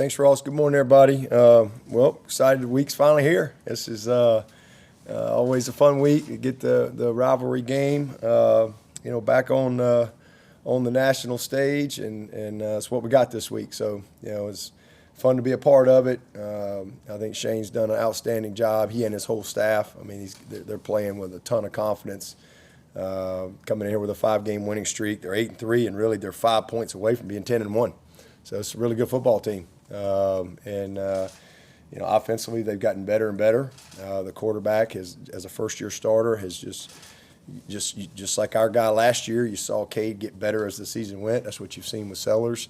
Thanks, Ross. Good morning, everybody. Well, excited the week's finally here. This is always a fun week. You get the rivalry game, back on the national stage, and it's what we got this week. So, it's fun to be a part of it. I think Shane's done an outstanding job. He and his whole staff. I mean, they're playing with a ton of confidence. Coming in here with a 5-game winning streak. They're 8-3, and really they're 5 points away from being 10-1. So it's a really good football team. Offensively they've gotten better and better. The quarterback as a first-year starter has just like our guy last year. You saw Cade get better as the season went. That's what you've seen with Sellers.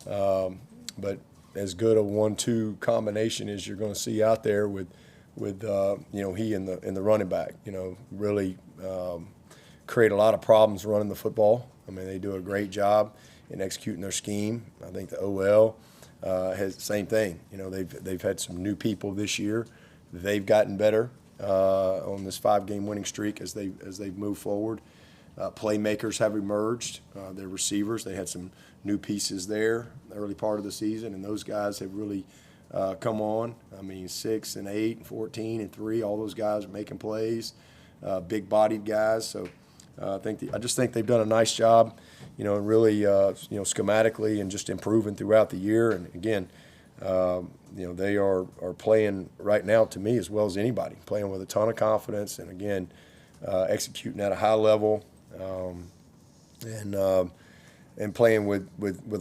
But as good a 1-2 combination as you're going to see out there with he and the running back. Really create a lot of problems running the football. I mean, they do a great job in executing their scheme. I think the OL has the same thing. They've had some new people this year. They've gotten better on this 5-game winning streak as they've moved forward. Playmakers have emerged. Their receivers, they had some new pieces there the early part of the season, and those guys have really come on. I mean, 6 and 8 and 14 and 3, all those guys are making plays. Big-bodied guys. So I just think they've done a nice job. Really, schematically and just improving throughout the year. And again, they are playing right now to me as well as anybody, playing with a ton of confidence, and again, executing at a high level, and playing with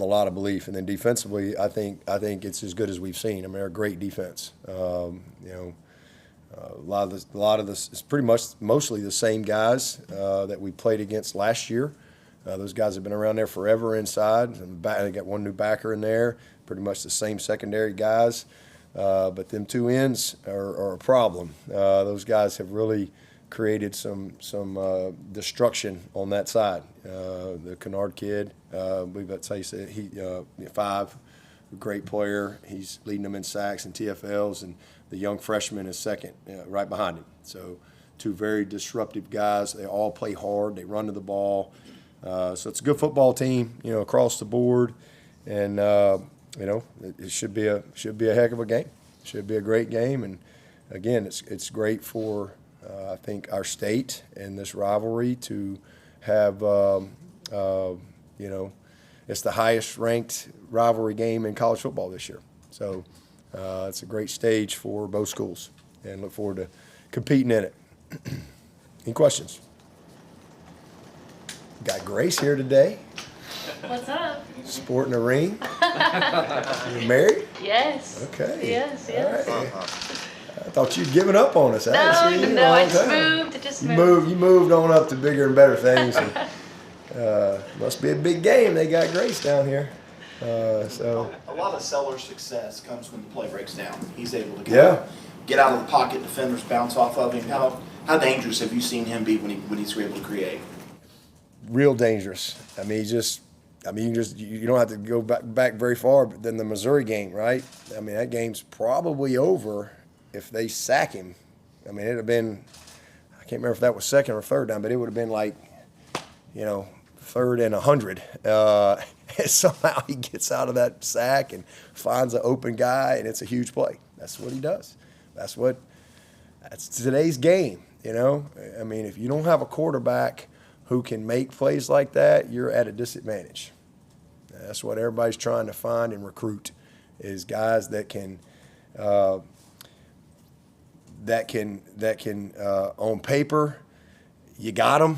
a lot of belief. And then defensively, I think it's as good as we've seen. I mean, they're a great defense. A lot of this is pretty much mostly the same guys that we played against last year. Those guys have been around there forever inside. They got one new backer in there, pretty much the same secondary guys. But them two ends are a problem. Those guys have really created some destruction on that side. The Kennard kid, I believe that's how you say it, 5, great player. He's leading them in sacks and TFLs, and the young freshman is second, right behind him. So 2 very disruptive guys. They all play hard. They run to the ball. So it's a good football team, across the board, and it should be a heck of a game. It should be a great game, and again, it's great for I think our state and this rivalry to have it's the highest ranked rivalry game in college football this year. So it's a great stage for both schools, and look forward to competing in it. Any questions? Got Grace here today. What's up? Sporting a ring. You married? Yes. Okay. Yes. All right. I thought you'd given up on us. No, I just moved. It just moved. You moved on up to bigger and better things. And, must be a big game. They got Grace down here. So a lot of Sellers' success comes when the play breaks down. He's able to get out of the pocket, defenders bounce off of him. How dangerous have you seen him be when he's able to create? Real dangerous. I mean, you don't have to go back very far. But then the Missouri game, right? I mean, that game's probably over if they sack him. I mean, it'd have been, I can't remember if that was second or third down, but it would have been like, 3rd and 100. And somehow he gets out of that sack and finds an open guy, and it's a huge play. That's what he does. That's today's game. I mean, if you don't have a quarterback who can make plays like that, you're at a disadvantage. That's what everybody's trying to find and recruit, is guys that can on paper, you got them,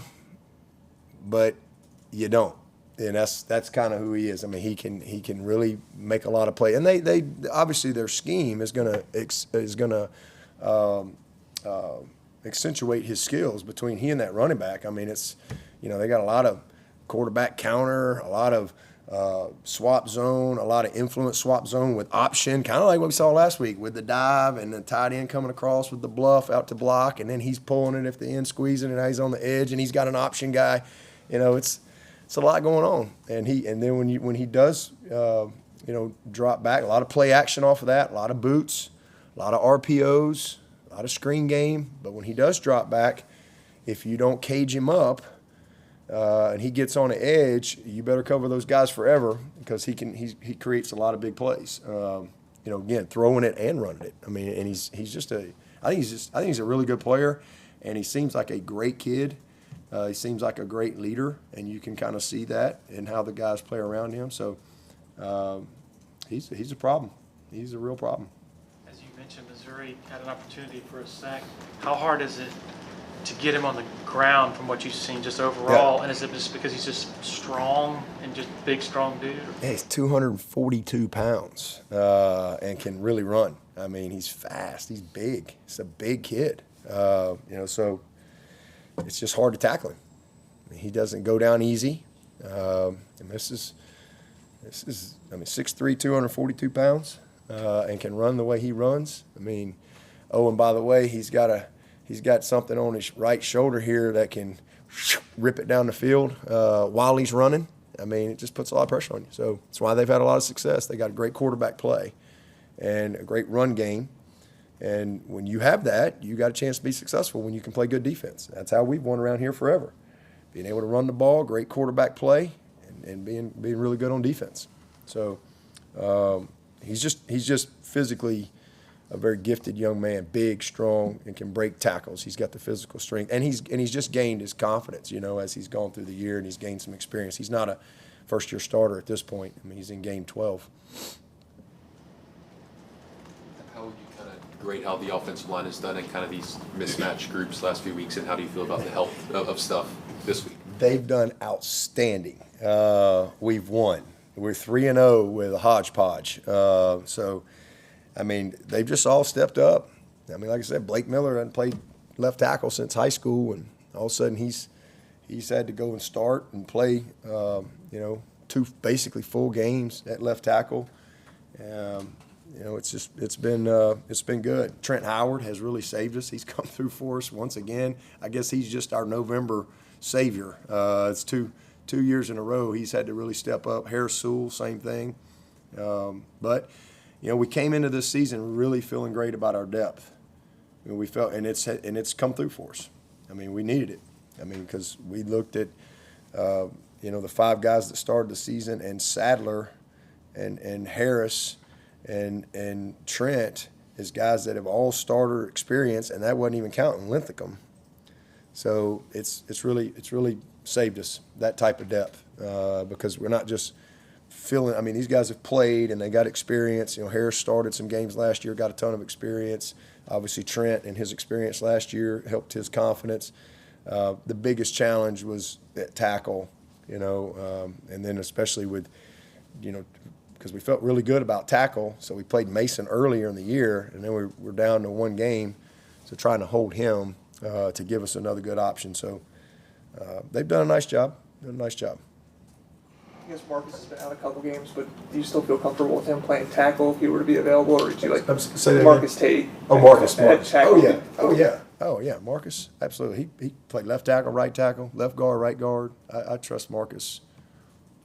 but you don't. And that's kind of who he is. I mean, he can really make a lot of plays. And they obviously their scheme is gonna accentuate his skills between he and that running back. I mean, it's they got a lot of quarterback counter, a lot of swap zone, a lot of influence swap zone with option, kind of like what we saw last week with the dive and the tight end coming across with the bluff out to block, and then he's pulling it if the end squeezing, and now he's on the edge, and he's got an option guy. It's a lot going on, and then when he does drop back, a lot of play action off of that, a lot of boots, a lot of RPOs, a lot of screen game. But when he does drop back, if you don't cage him up and he gets on the edge, you better cover those guys forever, because he creates a lot of big plays. again, throwing it and running it. I mean, and he's just I think he's a really good player, and he seems like a great kid. He seems like a great leader, and you can kind of see that in how the guys play around him. So he's a problem. He's a real problem. As you mentioned, Missouri had an opportunity for a sack. How hard is it to get him on the ground from what you've seen just overall? Yeah. And is it just because he's just strong and just big, strong dude? Yeah, he's 242 pounds and can really run. I mean, he's fast. He's big. He's a big kid. So it's just hard to tackle him. I mean, he doesn't go down easy. And this is 6'3", 242 pounds, and can run the way he runs. I mean, and by the way, he's got something on his right shoulder here that can rip it down the field while he's running. I mean, it just puts a lot of pressure on you. So that's why they've had a lot of success. They got a great quarterback play and a great run game. And when you have that, you got a chance to be successful when you can play good defense. That's how we've won around here forever. Being able to run the ball, great quarterback play, and being really good on defense. So he's just physically a very gifted young man, big, strong, and can break tackles. He's got the physical strength, and he's just gained his confidence, as he's gone through the year, and he's gained some experience. He's not a first-year starter at this point. I mean, he's in game 12. How would you kind of grade how the offensive line has done in kind of these mismatched groups last few weeks, and how do you feel about the health of stuff this week? They've done outstanding. We've won. We're 3-0 with a hodgepodge. So, I mean, they've just all stepped up. I mean, like I said, Blake Miller hasn't played left tackle since high school, and all of a sudden he's had to go and start and play, 2 basically full games at left tackle. It's been good. Trent Howard has really saved us. He's come through for us once again. I guess he's just our November savior. It's two years in a row he's had to really step up. Harris Sewell, same thing. But we came into this season really feeling great about our depth. I mean, we felt, and it's come through for us. I mean, we needed it. I mean, because we looked at the 5 guys that started the season, and Sadler and Harris and Trent is guys that have all starter experience, and that wasn't even counting Linthicum. So it's really saved us, that type of depth, because we're not just feeling. I mean, these guys have played and they got experience. Harris started some games last year, got a ton of experience. Obviously, Trent and his experience last year helped his confidence. The biggest challenge was at tackle, and then especially with, because we felt really good about tackle, so we played Mason earlier in the year, and then we're down to 1 game, so trying to hold him to give us another good option. So they've done a nice job. I guess Marcus has been out a couple games, but do you still feel comfortable with him playing tackle if he were to be available, or would you like Marcus Tate? Oh, Marcus. Oh, yeah, Marcus, absolutely. He played left tackle, right tackle, left guard, right guard. I trust Marcus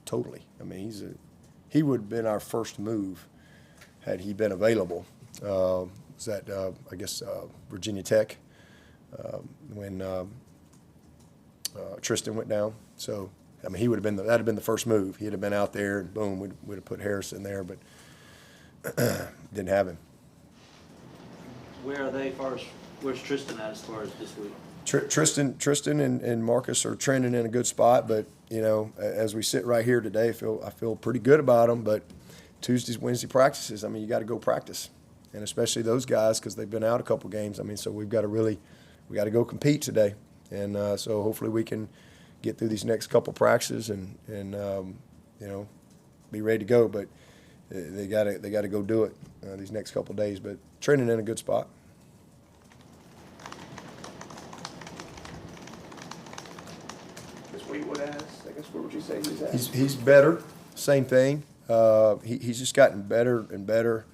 totally. I mean, he would have been our first move had he been available. Was that, Virginia Tech when Tristan went down. So, I mean, that'd have been the first move. He'd have been out there, and boom, we'd have put Harris in there, but didn't have him. Where are they first? Where's Tristan at as far as this week? Tristan and Marcus are trending in a good spot, but as we sit right here today, I feel pretty good about them. But Tuesdays, Wednesday practices, I mean, you got to go practice, and especially those guys because they've been out a couple games. I mean, so we got to go compete today, and so hopefully we can get through these next couple practices and be ready to go. But they got to go do it these next couple days. But training in a good spot. Wade Woodaz, I guess, where would you say he's at? He's better. Same thing. He's just gotten better and better.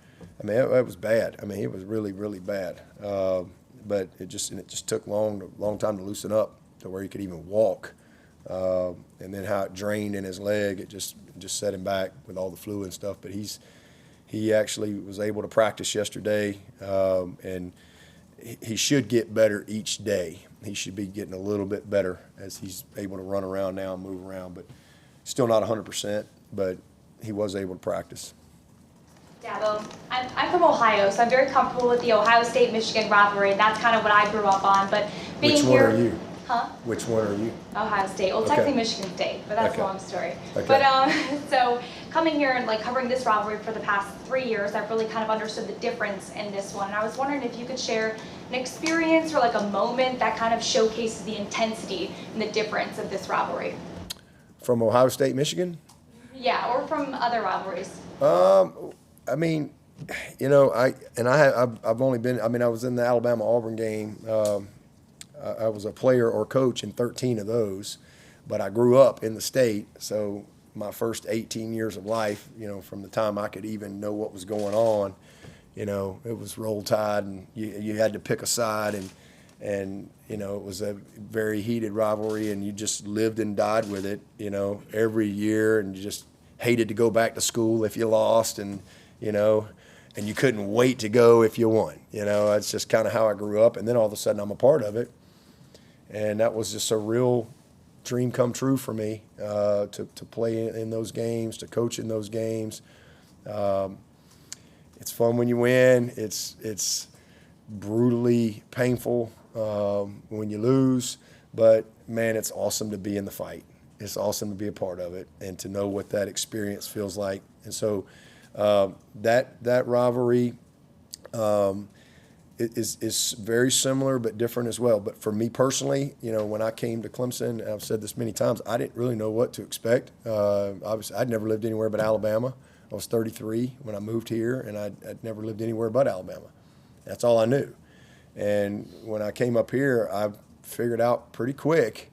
I mean, it was bad. I mean, it was really, really bad. But it just took long time to loosen up to where he could even walk. And then how it drained in his leg, it just set him back with all the fluid and stuff. But he actually was able to practice yesterday, and he should get better each day. He should be getting a little bit better as he's able to run around now and move around, but still not 100%, but he was able to practice. Dabo, I from Ohio, so I'm very comfortable with the Ohio State-Michigan rivalry. That's kind of what I grew up on. But being Which one here, are you? Huh? Which one are you? Ohio State. Well, Okay. technically Michigan State, but that's Okay. a long story. Okay. But so coming here and like covering this rivalry for the past 3 years, I've really kind of understood the difference in this one. And I was wondering if you could share an experience or like a moment that kind of showcases the intensity and the difference of this rivalry. From Ohio State, Michigan? Yeah, or from other rivalries. I mean, you know, I've only been. I mean, I was in the Alabama Auburn game. I was a player or coach in 13 of those, but I grew up in the state. So my first 18 years of life, you know, from the time I could even know what was going on, you know, it was Roll Tide, and you had to pick a side, and you know, it was a very heated rivalry, and you just lived and died with it, you know, every year, and you just hated to go back to school if you lost, and you know, and you couldn't wait to go if you won. You know, that's just kind of how I grew up, and then all of a sudden I'm a part of it, and that was just a real dream come true for me, to play in those games, to coach in those games. It's fun when you win. It's brutally painful when you lose, but man, it's awesome to be in the fight. It's awesome to be a part of it and to know what that experience feels like. And so that rivalry is very similar but different as well. But for me personally, you know, when I came to Clemson, and I've said this many times, I didn't really know what to expect. Obviously, I'd never lived anywhere but Alabama. I was 33 when I moved here, and I'd never lived anywhere but Alabama. That's all I knew. And when I came up here, I figured out pretty quick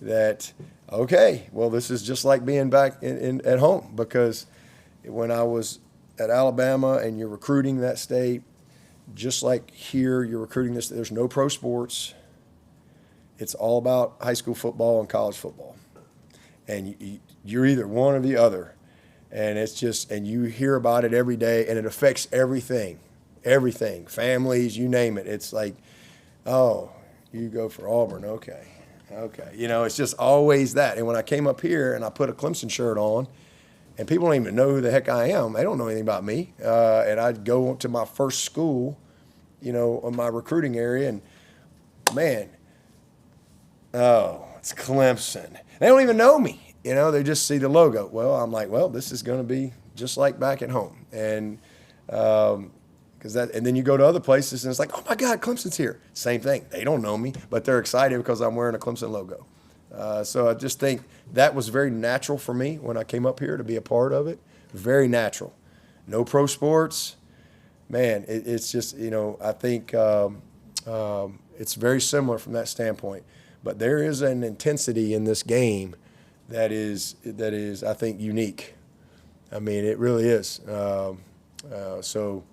that, okay, well, this is just like being back at home, because when I was at Alabama and you're recruiting that state, just like here, you're recruiting this, there's no pro sports. It's all about high school football and college football. And you're either one or the other. And it's just, and you hear about it every day, and it affects everything, families, you name it. It's like, oh, you go for Auburn, okay. You know, it's just always that. And when I came up here and I put a Clemson shirt on, and people don't even know who the heck I am. They don't know anything about me. And I'd go to my first school, you know, in my recruiting area, and man, oh, it's Clemson. They don't even know me. You know, they just see the logo. Well, I'm like, well, this is going to be just like back at home. And and then you go to other places and it's like, oh my God, Clemson's here. Same thing. They don't know me, but they're excited because I'm wearing a Clemson logo. So I just think that was very natural for me when I came up here to be a part of it. Very natural. No pro sports. Man, it's just, you know, I think it's very similar from that standpoint. But there is an intensity in this game that is I think, unique. I mean, it really is. So,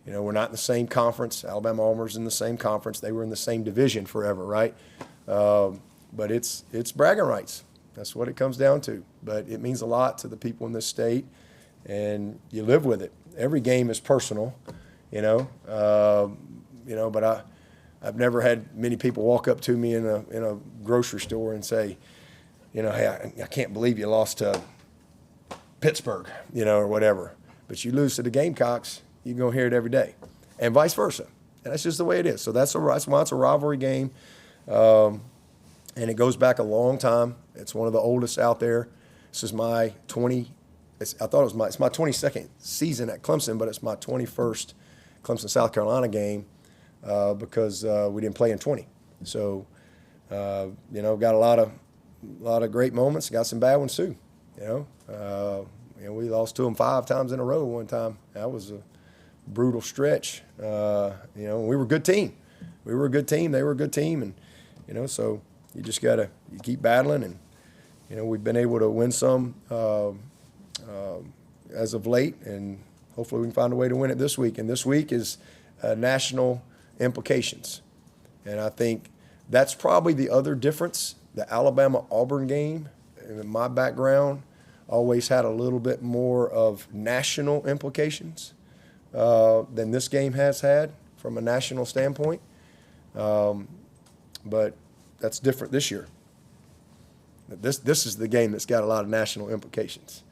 you know, we're not in the same conference. Alabama Auburn's in the same conference. They were in the same division forever, right? But it's bragging rights. That's what it comes down to. But it means a lot to the people in this state, and you live with it. Every game is personal, you know. But I've never had many people walk up to me in a grocery store and say, you know, hey, I can't believe you lost to Pittsburgh, you know, or whatever. But you lose to the Gamecocks, you're going to hear it every day, and vice versa. And that's just the way it is. So that's why it's a rivalry game. And it goes back a long time. It's one of the oldest out there. This is my it's my 22nd season at Clemson, but it's my 21st Clemson, South Carolina game because we didn't play in 20. So, you know, got a lot of great moments, got some bad ones too. You know, we lost to them 5 times in a row one time. That was a brutal stretch. You know, we were a good team. We were a good team. They were a good team, and you know, so you just gotta keep battling, and you know, we've been able to win some as of late, and hopefully we can find a way to win it this week. And this week is national implications, and I think that's probably the other difference. The Alabama-Auburn game, in my background, always had a little bit more of national implications than this game has had from a national standpoint. But that's different this year. This is the game that's got a lot of national implications.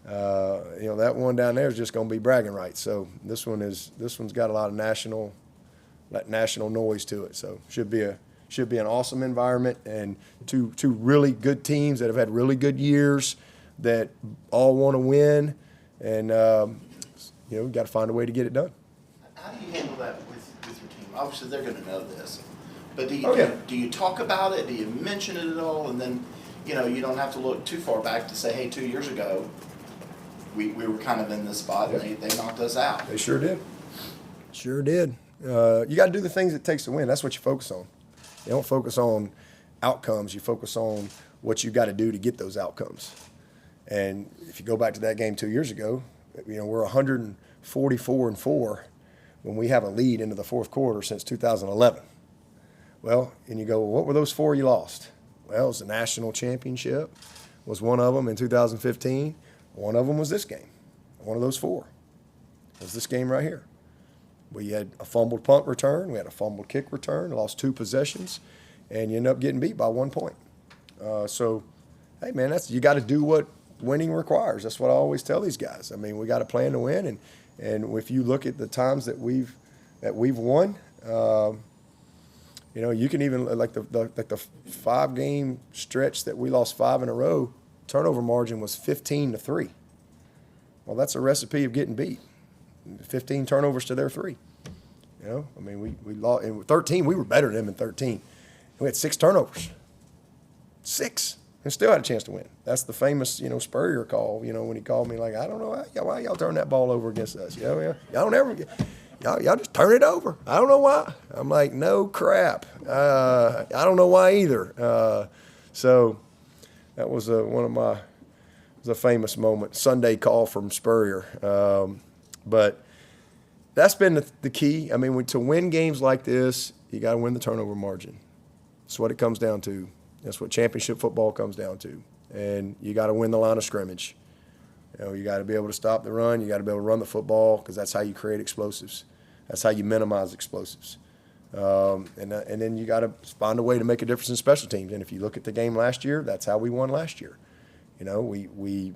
That one down there is just going to be bragging rights. So this one's got a lot of national noise to it. So should be an awesome environment, and two really good teams that have had really good years that all want to win, and we've got to find a way to get it done. How do you handle that with your team? Obviously, they're going to know this, but do you talk about it? Do you mention it at all? And then, you don't have to look too far back to say, hey, 2 years ago, we were kind of in this spot, and they knocked us out. They sure did. Sure did. You got to do the things it takes to win. That's what you focus on. You don't focus on outcomes. You focus on what you got to do to get those outcomes. And if you go back to that game 2 years ago, we're 144-4 when we have a lead into the fourth quarter since 2011. Well, and you go, well, what were those 4 you lost? Well, it was the national championship was one of them in 2015. One of them was this game. One of those 4 was this game right here. We had a fumbled punt return. We had a fumbled kick return. Lost 2 possessions, and you end up getting beat by 1 point. So, hey, man, you got to do what winning requires. That's what I always tell these guys. I mean, we got to plan to win, and if you look at the times that we've won, you can even like the 5-game stretch that we lost 5 in a row. Turnover margin was 15-3. Well, that's a recipe of getting beat. 15 turnovers to their 3. We lost in 13. We were better than them in 13. We had 6 turnovers. 6. And still had a chance to win. That's the famous, Spurrier call, when he called me like, I don't know why y'all turn that ball over against us. Y'all don't ever y'all just turn it over. I don't know why. I'm like, no crap. I don't know why either. So that was one of a famous moment. Sunday call from Spurrier. But that's been the key. I mean, to win games like this, you got to win the turnover margin. That's what it comes down to. That's what championship football comes down to. And you got to win the line of scrimmage. You got to be able to stop the run. You got to be able to run the football, because that's how you create explosives. That's how you minimize explosives. And then you got to find a way to make a difference in special teams. And if you look at the game last year, that's how we won last year. We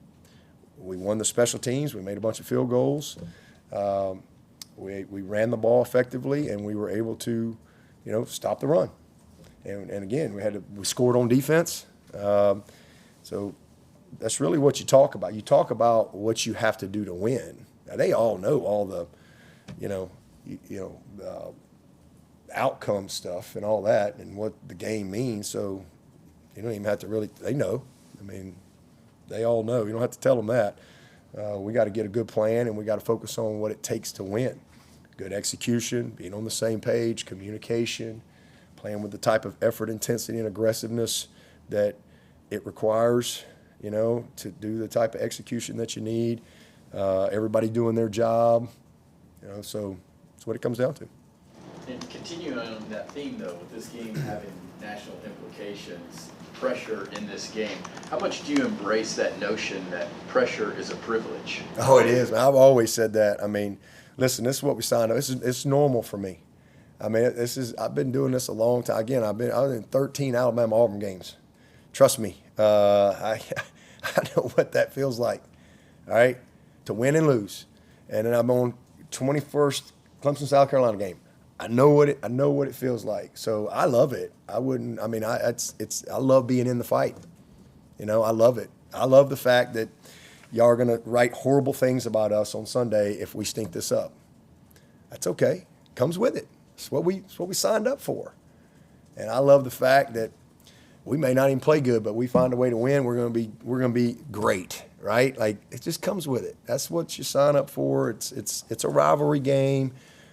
won the special teams. We made a bunch of field goals. We ran the ball effectively, and we were able to, stop the run. And again, we scored on defense. So that's really what you talk about. You talk about what you have to do to win. Now, they all know all the, the outcome stuff and all that, and what the game means. So you don't even have to really. They know. I mean, they all know. You don't have to tell them that. We got to get a good plan, and we got to focus on what it takes to win. Good execution, being on the same page, communication, playing with the type of effort, intensity, and aggressiveness that it requires, to do the type of execution that you need. Everybody doing their job, so that's what it comes down to. And continuing on that theme, though, with this game having national implications, pressure in this game, how much do you embrace that notion that pressure is a privilege? Oh, it is. I've always said that. I mean, listen, this is what we signed up. It's normal for me. I mean, I've been doing this a long time. Again, I was in 13 Alabama Auburn games. Trust me, I know what that feels like. All right, to win and lose, and then I'm on 21st Clemson South Carolina game. I know what it feels like. So I love it. I love being in the fight. I love it. I love the fact that y'all are gonna write horrible things about us on Sunday if we stink this up. That's okay. Comes with it. It's what we signed up for. And I love the fact that we may not even play good, but we find a way to win. We're gonna be great, right? Like, it just comes with it. That's what you sign up for. It's a rivalry game.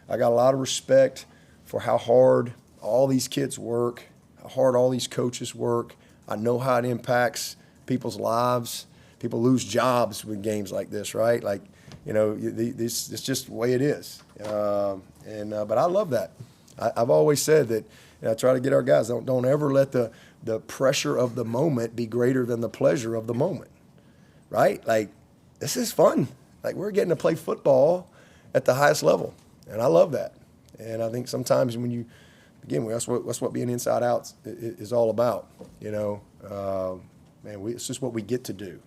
I got a lot of respect for how hard all these kids work, how hard all these coaches work. I know how it impacts people's lives. People lose jobs with games like this, right? Like, it's just the way it is. But I love that. I've always said that, and I try to get our guys, don't ever let the pressure of the moment be greater than the pleasure of the moment, right? Like, this is fun. Like, we're getting to play football at the highest level, and I love that. And I think sometimes when that's what being inside out is all about, man, it's just what we get to do.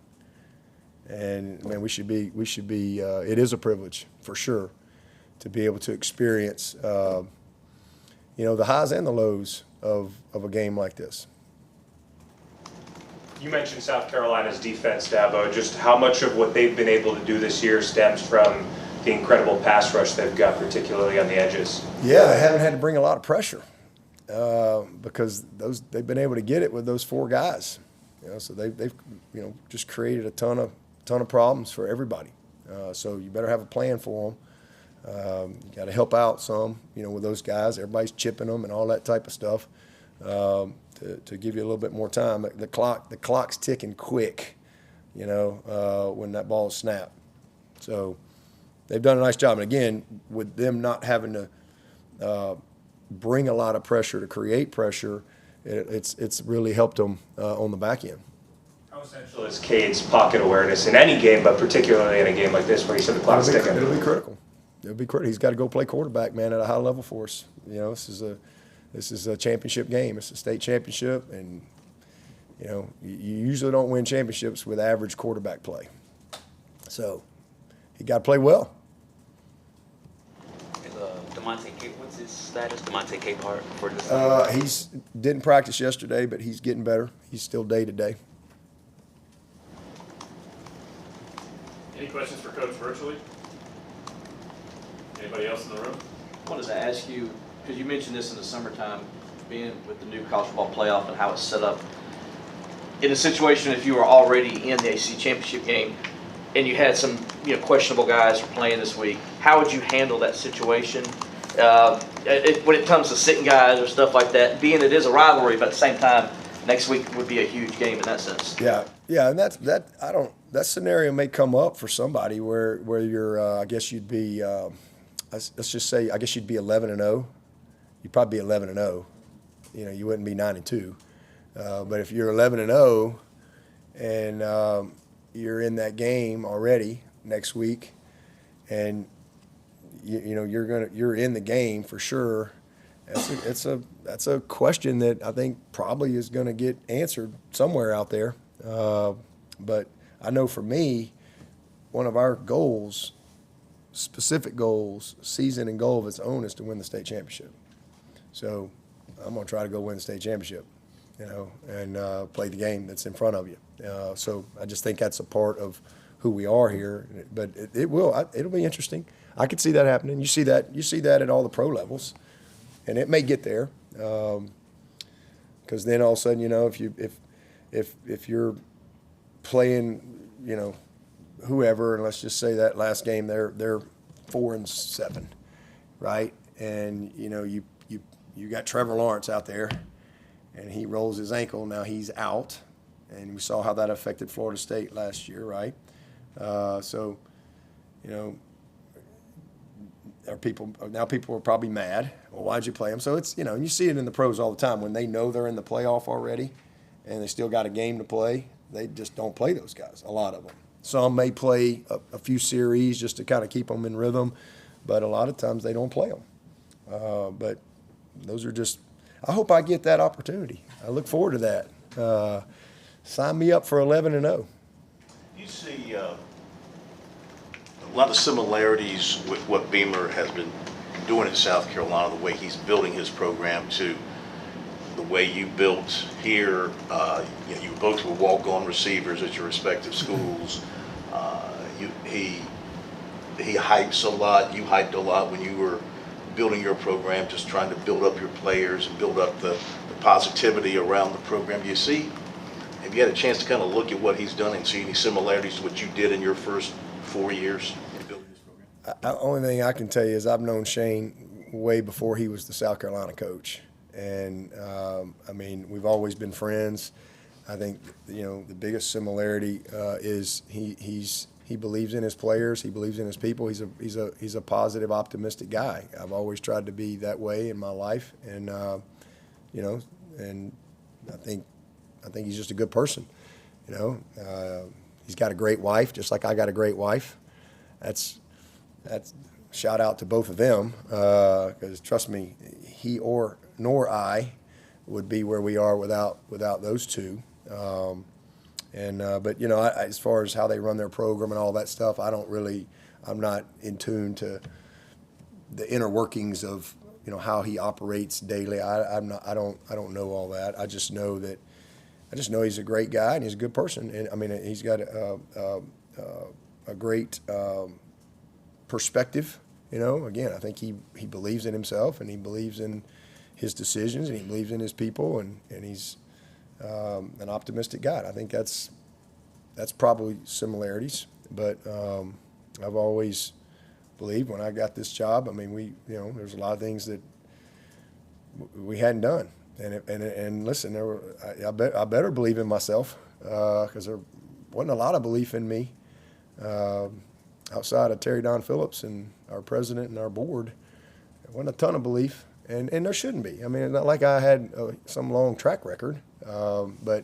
And man, we should be. It is a privilege for sure to be able to experience, the highs and the lows of a game like this. You mentioned South Carolina's defense, Dabo. Just how much of what they've been able to do this year stems from the incredible pass rush they've got, particularly on the edges? Yeah, they haven't had to bring a lot of pressure because they've been able to get it with those 4 guys. So they've just created a ton of problems for everybody. So you better have a plan for them. You got to help out some, with those guys. Everybody's chipping them and all that type of stuff. To give you a little bit more time. The clock's ticking quick, when that ball is snapped. So they've done a nice job. And again, with them not having to bring a lot of pressure to create pressure, it's really helped them on the back end. How essential is Cade's pocket awareness in any game, but particularly in a game like this where you said the clock's ticking? It'll be critical. He's got to go play quarterback, man, at a high level for us. This is a championship game. It's a state championship, and you usually don't win championships with average quarterback play. So he got to play well. DeMonte Capehart, what's his status? DeMonte Capehart for this? He's didn't practice yesterday, but he's getting better. He's still day to day. Any questions for Coach virtually? Anybody else in the room? I wanted to ask you, because you mentioned this in the summertime, being with the new college football playoff and how it's set up. In a situation, if you were already in the ACC championship game and you had some questionable guys playing this week, how would you handle that situation? When it comes to sitting guys or stuff like that, being it is a rivalry, but at the same time, next week would be a huge game in that sense. Yeah, and that scenario may come up for somebody where you're, I guess you'd be, let's just say, I guess you'd be 11-0. You'd probably be 11-0. You wouldn't be 9-2. But if you're 11-0 and you're in that game already next week, and you're in the game for sure, that's a question that I think probably is going to get answered somewhere out there. But I know for me, one of our goals, specific goals, season and goal of its own, is to win the state championship. So I'm going to try to go win the state championship, and play the game that's in front of you. So I just think that's a part of who we are here. But it'll be interesting. I could see that happening. You see that at all the pro levels, and it may get there. Because then all of a sudden, if you're playing, whoever, and let's just say that last game they're 4-7, right? And you got Trevor Lawrence out there, and he rolls his ankle. Now he's out, and we saw how that affected Florida State last year, right? So, people are probably mad. Well, why'd you play him? So it's you see it in the pros all the time when they know they're in the playoff already, and they still got a game to play. They just don't play those guys. A lot of them. Some may play a few series just to kind of keep them in rhythm, but a lot of times they don't play them. But those are just – I hope I get that opportunity. I look forward to that. Sign me up for 11-0. You see a lot of similarities with what Beamer has been doing in South Carolina, the way he's building his program, to the way you built here. You both were walk-on receivers at your respective schools. He hypes a lot. You hyped a lot when you were building your program, just trying to build up your players and build up the positivity around the program. Have you had a chance to kind of look at what he's done and see any similarities to what you did in your first 4 years in building this program? The only thing I can tell you is I've known Shane way before he was the South Carolina coach. And, we've always been friends. I think, the biggest similarity is he believes in his players. He believes in his people. He's a positive, optimistic guy. I've always tried to be that way in my life. And, and I think he's just a good person. He's got a great wife, just like I got a great wife. That's shout out to both of them, because trust me, he nor I would be where we are without those two. And but you know, as far as how they run their program and all that stuff, I'm not in tune to the inner workings of, you know, how he operates daily. I don't know all that. I just know he's a great guy and he's a good person. And I mean, he's got a great perspective. You know, again, I think he believes in himself and he believes in his decisions and he believes in his people and he's an optimistic guy. I think that's probably similarities. But I've always believed when I got this job, I mean, there's a lot of things that we hadn't done. And listen, I better believe in myself because there wasn't a lot of belief in me outside of Terry Don Phillips and our president and our board. There wasn't a ton of belief, and there shouldn't be. I mean, it's not like I had some long track record, but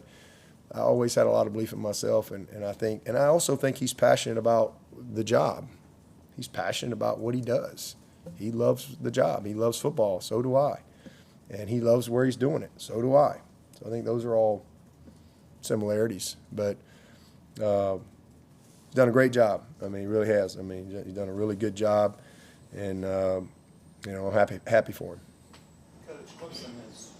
I always had a lot of belief in myself, and I also think he's passionate about the job. He's passionate about what he does. He loves the job. He loves football. So do I. And he loves where he's doing it. So do I. So I think those are all similarities. But he's done a great job. I mean, he really has. I mean, he's done a really good job. And, I'm happy for him. Coach, Clemson has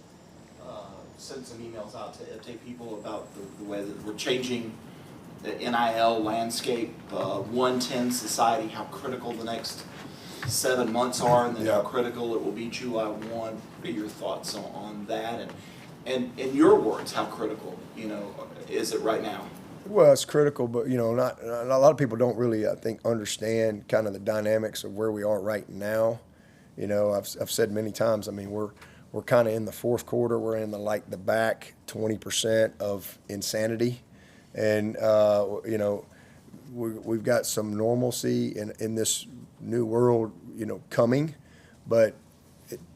sent some emails out to people about the way that we're changing the NIL landscape, 110 society, how critical the next 7 months are, and then how critical it will be July 1. What are your thoughts on that? And in your words, how critical, is it right now? Well, it's critical, but, not a lot of people don't really, I think, understand kind of the dynamics of where we are right now. I've said many times, I mean, we're kind of in the fourth quarter. We're in the back 20% of insanity. And, we've got some normalcy in this new world, coming, but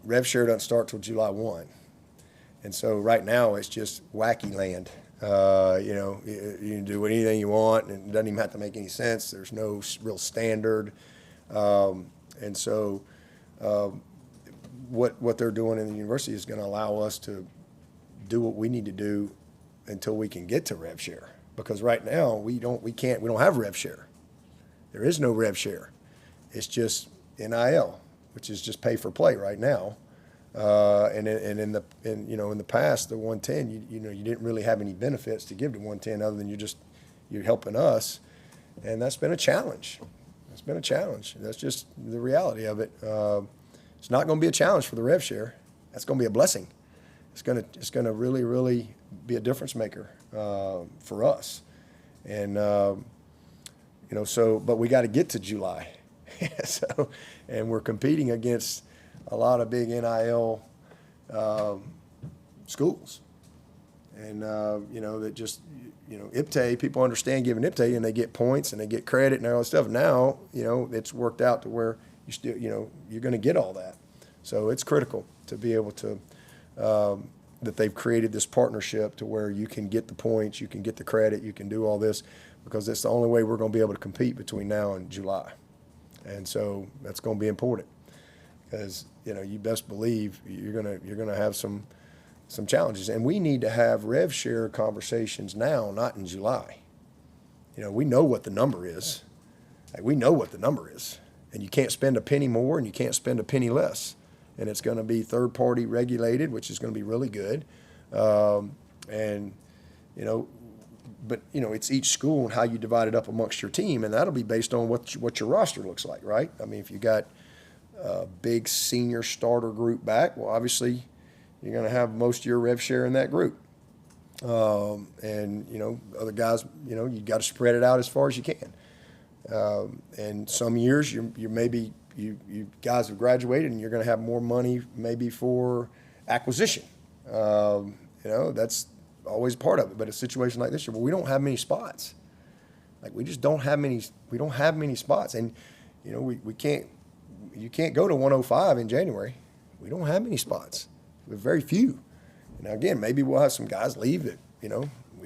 rev share doesn't start till July 1. And so right now it's just wacky land. You can do anything you want and it doesn't even have to make any sense. There's no real standard. And so what they're doing in the university is going to allow us to do what we need to do until we can get to rev share. Because right now we don't have rev share. There is no rev share. It's just NIL, which is just pay for play right now. And in the past, the 110, you didn't really have any benefits to give to 110 other than you're helping us, and that's been a challenge. It's been a challenge. That's just the reality of it. It's not going to be a challenge for the rev share. That's going to be a blessing. It's going to really, really be a difference maker for us. And but we got to get to July. And we're competing against a lot of big NIL schools. And that just IPTAY, people understand giving IPTAY and they get points and they get credit and all that stuff. Now it's worked out to where you still you're going to get all that. So it's critical to be able to that they've created this partnership to where you can get the points, you can get the credit, you can do all this, because it's the only way we're going to be able to compete between now and July. And so that's going to be important, because you best believe you're gonna have some challenges, and we need to have rev share conversations now, not in July. We know what the number is. We know what the number is, and you can't spend a penny more and you can't spend a penny less. And it's going to be third-party regulated, which is going to be really good. But it's each school and how you divide it up amongst your team, and that'll be based on what your roster looks like, right? I mean, if you got a big senior starter group back, well, obviously you're going to have most of your rev share in that group. Other guys, you got to spread it out as far as you can. And some years you guys have graduated and you're going to have more money maybe for acquisition. That's always part of it. But a situation like this year, well, we don't have many spots. We just don't have many. We don't have many spots, and we can't. You can't go to 105 in January. We don't have many spots. We have very few. Now again, maybe we'll have some guys leave that we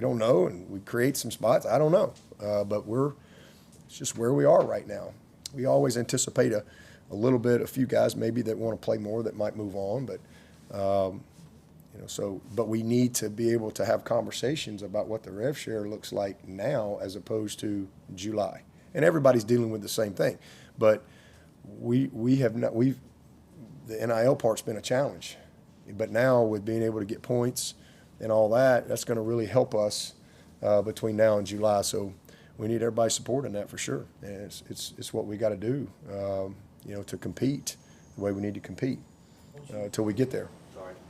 don't know, and we create some spots. I don't know, but it's just where we are right now. We always anticipate a few guys maybe that want to play more that might move on, but So, but we need to be able to have conversations about what the rev share looks like now as opposed to July. And everybody's dealing with the same thing. But the NIL part's been a challenge. But now with being able to get points and all that, that's going to really help us between now and July. So we need everybody's support in that for sure. And it's what we got to do, to compete the way we need to compete till we get there.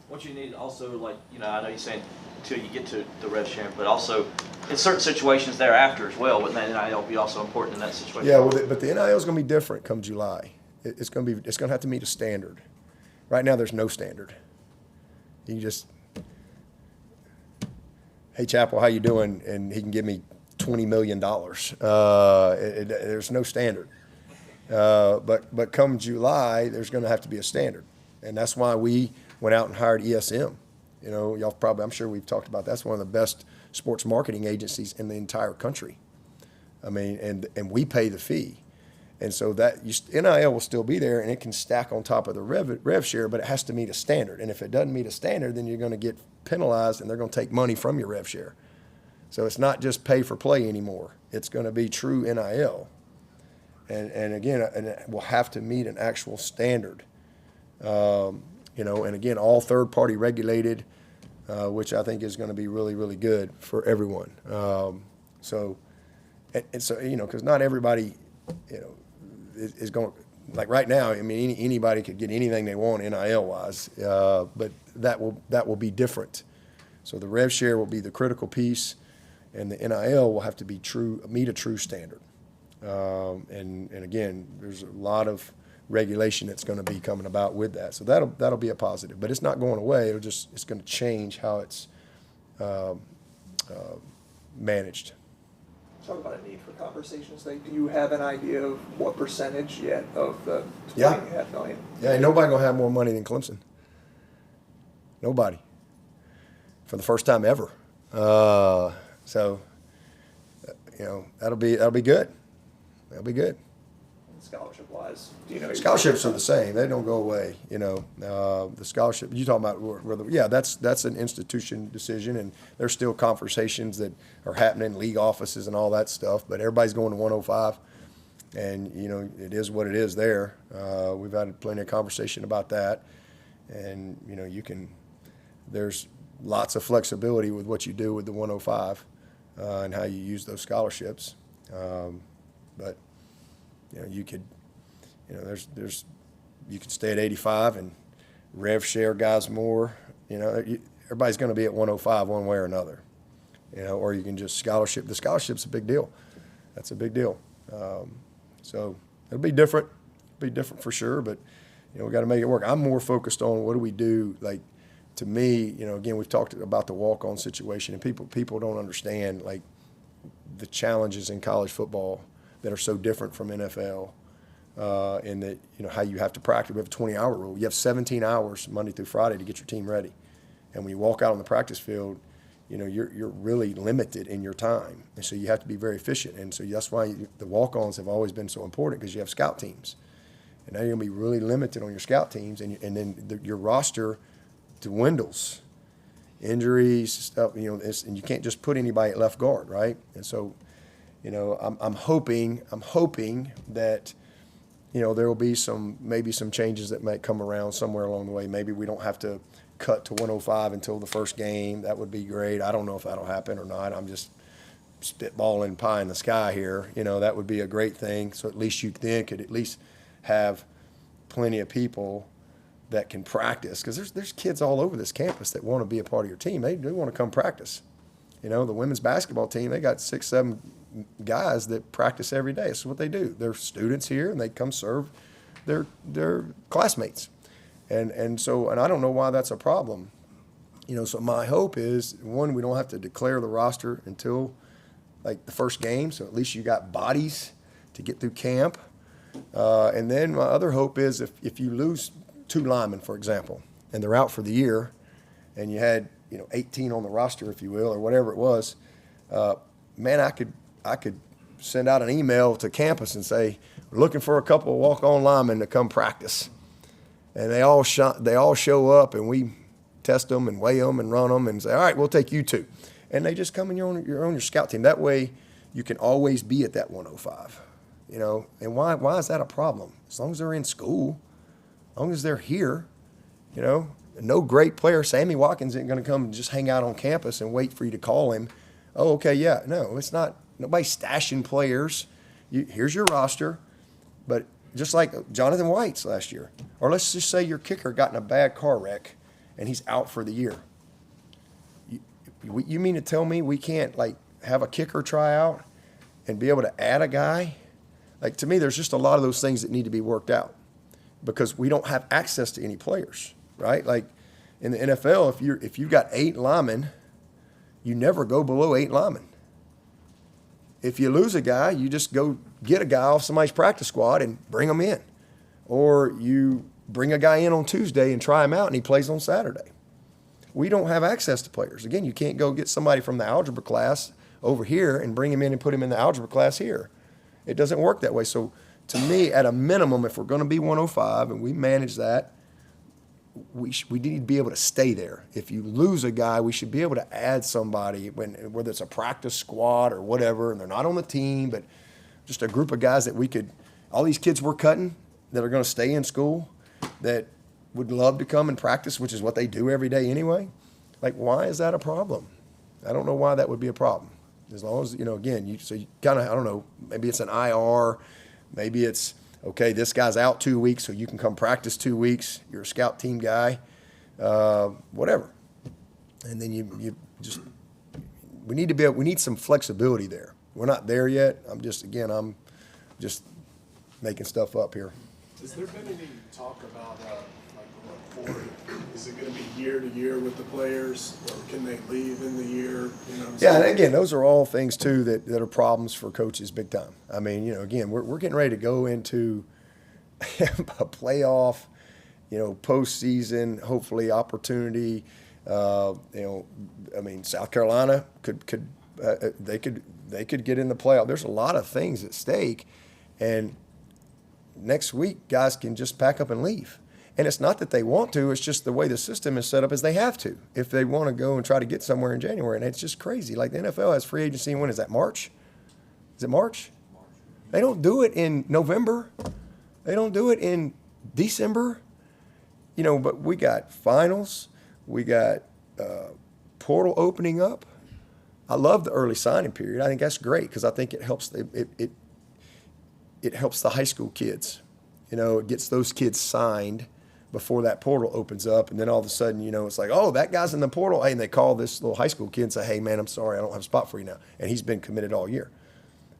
What you need also, I know you're saying until you get to the rev sharing, but also in certain situations thereafter as well, wouldn't that NIL be also important in that situation? Yeah, but the NIL is going to be different come July. It's going to have to meet a standard. Right now, there's no standard. You just, hey Chappell, how you doing? And he can give me $20 million. There's no standard. But come July, there's going to have to be a standard, and that's why we went out and hired ESM. Y'all probably, I'm sure we've talked about that's one of the best sports marketing agencies in the entire country. I mean, and we pay the fee. And so that NIL will still be there, and it can stack on top of the rev share, but it has to meet a standard. And if it doesn't meet a standard, then you're going to get penalized, and they're going to take money from your rev share. So it's not just pay for play anymore. It's going to be true NIL. And again, it will have to meet an actual standard. And again, all third-party regulated, which I think is going to be really, really good for everyone. So, because not everybody, is going, like right now, I mean, anybody could get anything they want NIL-wise, but that will be different. So the rev share will be the critical piece, and the NIL will have to be meet a true standard. And again, there's a lot of regulation that's going to be coming about with that. So that'll be a positive, but it's not going away. It's going to change how it's managed. Talk about a need for conversations. Do you have an idea of what percentage yet of the $20.5 million? Yeah, ain't nobody gonna have more money than Clemson. Nobody. For the first time ever. So that'll be good. That'll be good. Scholarship-wise, do you know? Scholarships are the same. They don't go away. The scholarship you're talking about. That's an institution decision, and there's still conversations that are happening, league offices and all that stuff. But everybody's going to 105, and it is what it is there. We've had plenty of conversation about that, and there's lots of flexibility with what you do with the 105 and how you use those scholarships. But you could, you could stay at 85 and rev share guys more. Everybody's going to be at 105 one way or another. Or you can just scholarship. The scholarship's a big deal. That's a big deal. So it'll be different. It'll be different for sure. But we got to make it work. I'm more focused on what do we do. Like, to me, again, we've talked about the walk-on situation, and people don't understand like the challenges in college football that are so different from NFL, in that, how you have to practice. We have a 20-hour rule. You have 17 hours Monday through Friday to get your team ready. And when you walk out on the practice field, you're really limited in your time. And so you have to be very efficient. And so that's why the walk-ons have always been so important, because you have scout teams. And now you're going to be really limited on your scout teams, and then your roster dwindles. Injuries, stuff, and you can't just put anybody at left guard, right? And so, I'm hoping that, there will be maybe some changes that might come around somewhere along the way. Maybe we don't have to cut to 105 until the first game. That would be great. I don't know if that'll happen or not. I'm just spitballing pie in the sky here. That would be a great thing. So at least you then could at least have plenty of people that can practice, because there's kids all over this campus that want to be a part of your team. They do want to come practice. The women's basketball team, they got 6-7 guys that practice every day. That's what they do. They're students here, and they come serve their classmates. And so I don't know why that's a problem. So my hope is, one, we don't have to declare the roster until like the first game, so at least you got bodies to get through camp. And then my other hope is if you lose 2 linemen, for example, and they're out for the year, and you had 18 on the roster, if you will, or whatever it was, man, I could send out an email to campus and say, we're looking for a couple of walk-on linemen to come practice, and they all show up, and we test them and weigh them and run them and say, all right, we'll take you 2. And they just come and you're on your scout team. That way you can always be at that 105, you know. And why is that a problem? As long as they're in school, as long as they're here, you know. No great player, Sammy Watkins isn't going to come and just hang out on campus and wait for you to call him. Oh, okay, yeah. No, it's not. Nobody's stashing players. Here's your roster. But just like Jonathan White's last year, or let's just say your kicker got in a bad car wreck and he's out for the year. You mean to tell me we can't, like, have a kicker try out and be able to add a guy? Like, to me, there's just a lot of those things that need to be worked out because we don't have access to any players, right? Like in the NFL, if you've got 8 linemen, you never go below 8 linemen. If you lose a guy, you just go get a guy off somebody's practice squad and bring him in. Or you bring a guy in on Tuesday and try him out and he plays on Saturday. We don't have access to players. Again, you can't go get somebody from the algebra class over here and bring him in and put him in the algebra class here. It doesn't work that way. So to me, at a minimum, if we're going to be 105 and we manage that, we need to be able to stay there. If you lose a guy, we should be able to add somebody, whether it's a practice squad or whatever, and they're not on the team, but just a group of guys that we could, all these kids we're cutting that are going to stay in school that would love to come and practice, which is what they do every day anyway. Like, why is that a problem? I don't know why that would be a problem. As long as, you know, again, you kind of, I don't know, maybe it's an IR, maybe it's, okay, this guy's out 2 weeks, so you can come practice 2 weeks. You're a scout team guy, whatever. And then you just, we need some flexibility there. We're not there yet. I'm just making stuff up here. Has there been any talk about is it going to be year to year with the players, or can they leave in the year? You know, yeah, and again, those are all things too that are problems for coaches big time. I mean, you know, again, we're getting ready to go into a playoff, you know, postseason, hopefully opportunity. You know, I mean, South Carolina could get in the playoff. There's a lot of things at stake, and next week guys can just pack up and leave. And it's not that they want to, it's just the way the system is set up is they have to if they want to go and try to get somewhere in January. And it's just crazy. Like the NFL has free agency, when is that, March? Is it March? They don't do it in November. They don't do it in December. You know, but we got finals. We got portal opening up. I love the early signing period. I think that's great because I think it helps it helps the high school kids. You know, it gets those kids signed before that portal opens up, and then all of a sudden, you know, it's like, oh, that guy's in the portal. Hey, and they call this little high school kid and say, hey, man, I'm sorry, I don't have a spot for you now. And he's been committed all year.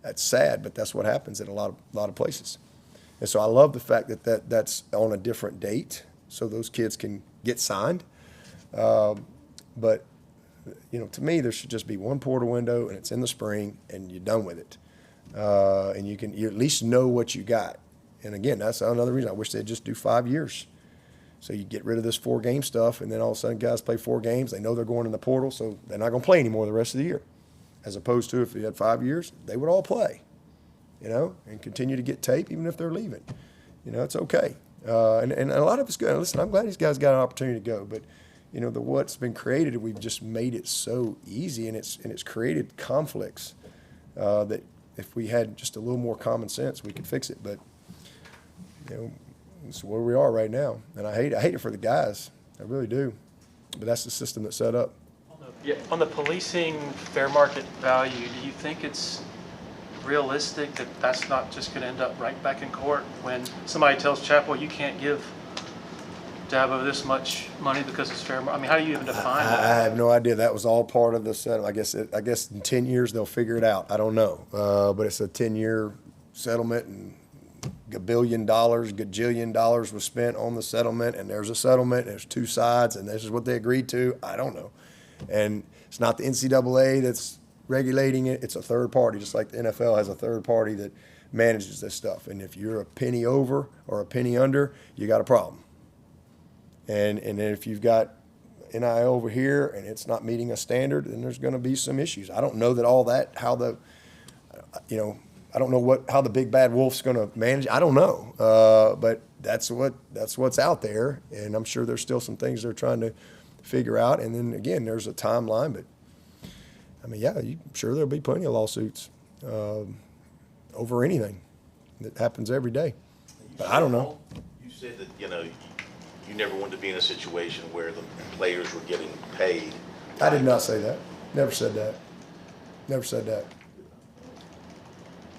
That's sad, but that's what happens in a lot of places. And so I love the fact that that's on a different date so those kids can get signed. But, you know, to me, there should just be one portal window, and it's in the spring, and you're done with it. And you at least know what you got. And again, that's another reason I wish they'd just do 5 years. So you get rid of this 4-game stuff, and then all of a sudden guys play 4 games. They know they're going in the portal, so they're not going to play anymore the rest of the year. As opposed to if you had 5 years, they would all play, you know, and continue to get tape even if they're leaving. You know, it's okay. And a lot of it's good. Listen, I'm glad these guys got an opportunity to go. But, you know, what's been created, we've just made it so easy, and it's created conflicts that if we had just a little more common sense, we could fix it. But, you know, it's where we are right now, and I hate it for the guys. I really do. But that's the system that's set up. On the policing fair market value, do you think it's realistic that that's not just going to end up right back in court when somebody tells Chapel you can't give Dabo this much money because it's fair market? I mean, how do you even define that? I have no idea. That was all part of the settlement. I guess in 10 years they'll figure it out. I don't know. But it's a 10-year settlement, and gajillion dollars was spent on the settlement, and there's a settlement, and there's 2 sides, and this is what they agreed to. I don't know. And it's not the NCAA that's regulating it. It's a third party, just like the NFL has a third party that manages this stuff. And if you're a penny over or a penny under, you got a problem. And then if you've got NIL over here and it's not meeting a standard, then there's going to be some issues. I don't know that all that, how the, you know, I don't know how the big bad wolf's going to manage. I don't know, but that's what's out there, and I'm sure there's still some things they're trying to figure out. And then again, there's a timeline, but I mean, yeah, I'm sure there'll be plenty of lawsuits over anything that happens every day. But I don't know. You said that, you never wanted to be in a situation where the players were getting paid. I did not say that. Never said that. Never said that.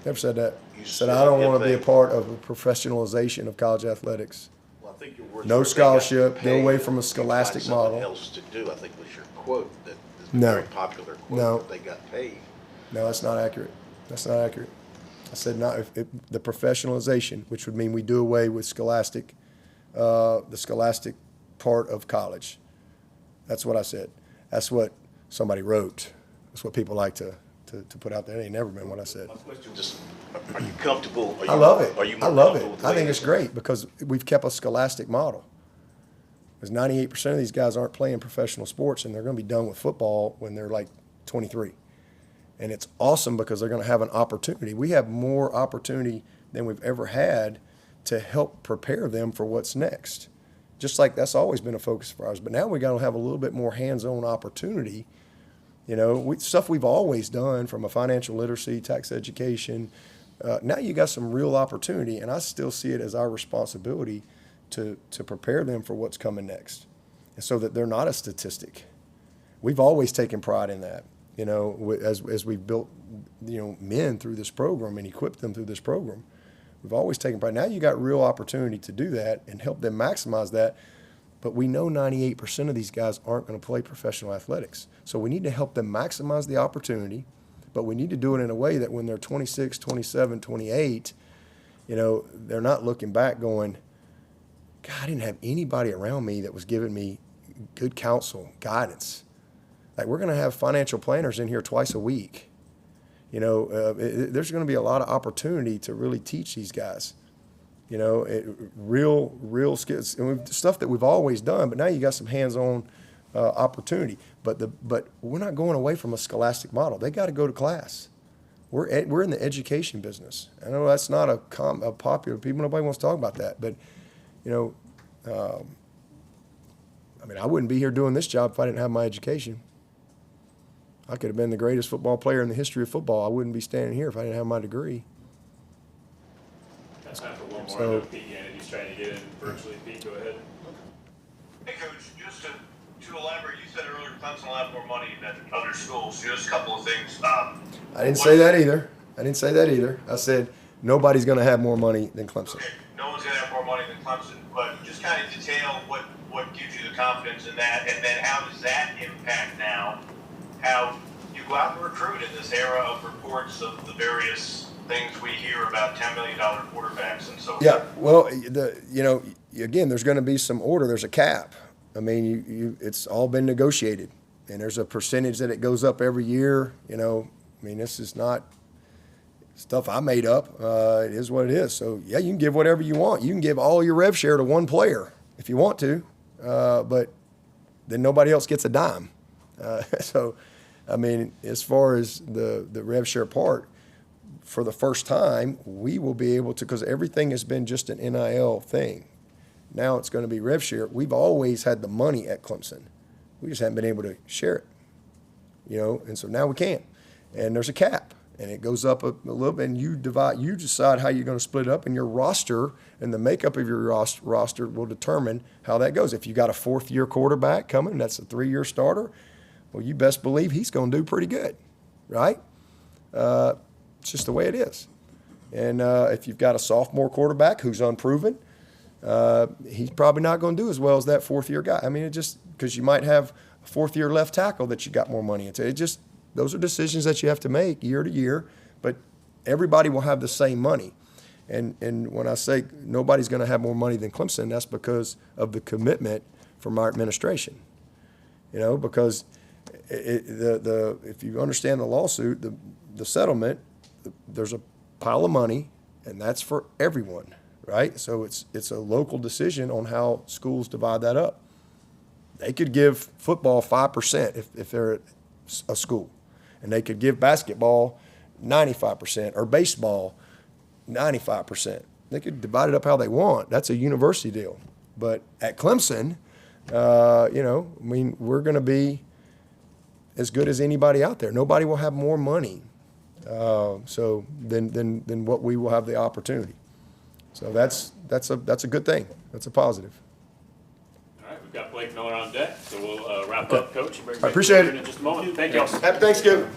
Never said that. You Said I don't if want to be they- a part of the professionalization of college athletics. Well, I think your words No were if they got scholarship, get paid, away from a you'd find scholastic something model. else to do, I think was your quote, that is a No. very popular quote, No. that they got paid. No, that's not accurate. That's not accurate. I said not if the professionalization, which would mean we do away with scholastic, the scholastic part of college. That's what I said. That's what somebody wrote. That's what people like to put out there. It ain't never been what I said. Just, are you comfortable? Are you, I love it. Are you I more love it. comfortable with I the think way it's great because we've kept a scholastic model. Because 98% of these guys aren't playing professional sports, and they're going to be done with football when they're like 23. And it's awesome because they're going to have an opportunity. We have more opportunity than we've ever had to help prepare them for what's next. Just like that's always been a focus for ours. But now we got to have a little bit more hands-on opportunity. Stuff we've always done from a financial literacy, tax education. Now you got some real opportunity, and I still see it as our responsibility to prepare them for what's coming next, and so that they're not a statistic. We've always taken pride in that, as we've built, men through this program and equipped them through this program. We've always taken pride. Now you got real opportunity to do that and help them maximize that. But we know 98% of these guys aren't going to play professional athletics. So we need to help them maximize the opportunity, but we need to do it in a way that when they're 26, 27, 28, they're not looking back going, God, I didn't have anybody around me that was giving me good counsel, guidance. Like, we're going to have financial planners in here twice a week. There's going to be a lot of opportunity to really teach these guys. Real skills, and stuff that we've always done, but now you got some hands-on opportunity. But we're not going away from a scholastic model. They got to go to class. We're in the education business. I know that's not a popular people. Nobody wants to talk about that, but I wouldn't be here doing this job if I didn't have my education. I could have been the greatest football player in the history of football. I wouldn't be standing here if I didn't have my degree. Got time for one more. So- I know Pete Kennedy's trying to get in virtually. Pete, go ahead. Hey, Coach, just to elaborate, you said earlier Clemson will have more money than other schools. Just a couple of things. I didn't say that either. I said nobody's going to have more money than Clemson. Okay, no one's going to have more money than Clemson, but just kind of detail what gives you the confidence in that, and then how does that impact now how you go out and recruit in this era of reports of the various things we hear about $10 million quarterbacks and so forth? Yeah, well, again, there's going to be some order. There's a cap. I mean, it's all been negotiated, and there's a percentage that it goes up every year. This is not stuff I made up. It is what it is. So, yeah, you can give whatever you want. You can give all your rev share to one player if you want to, but then nobody else gets a dime. As far as the rev share part, for the first time, we will be able to, because everything has been just an NIL thing. Now it's going to be rev share. We've always had the money at Clemson. We just haven't been able to share it, and so now we can. And there's a cap, and it goes up a little bit, and you decide how you're going to split it up, and your roster and the makeup of your roster will determine how that goes. If you got a fourth-year quarterback coming, that's a 3-year starter, well, you best believe he's going to do pretty good, right? It's just the way it is. And if you've got a sophomore quarterback who's unproven, he's probably not going to do as well as that fourth-year guy. It just because you might have a fourth-year left tackle that you got more money into. Those are decisions that you have to make year to year, but everybody will have the same money. And when I say nobody's going to have more money than Clemson, that's because of the commitment from our administration. Because if you understand the lawsuit, the settlement, there's a pile of money, and that's for everyone, right? So it's a local decision on how schools divide that up. They could give football 5% if they're a school, and they could give basketball 95% or baseball 95%. They could divide it up how they want. That's a university deal. But at Clemson, we're going to be as good as anybody out there. Nobody will have more money than what we will have the opportunity. So that's a good thing. That's a positive. All right, we've got Blake Miller on deck, so we'll wrap up, Coach. I appreciate it. In just a moment. Thank you all. Happy Thanksgiving.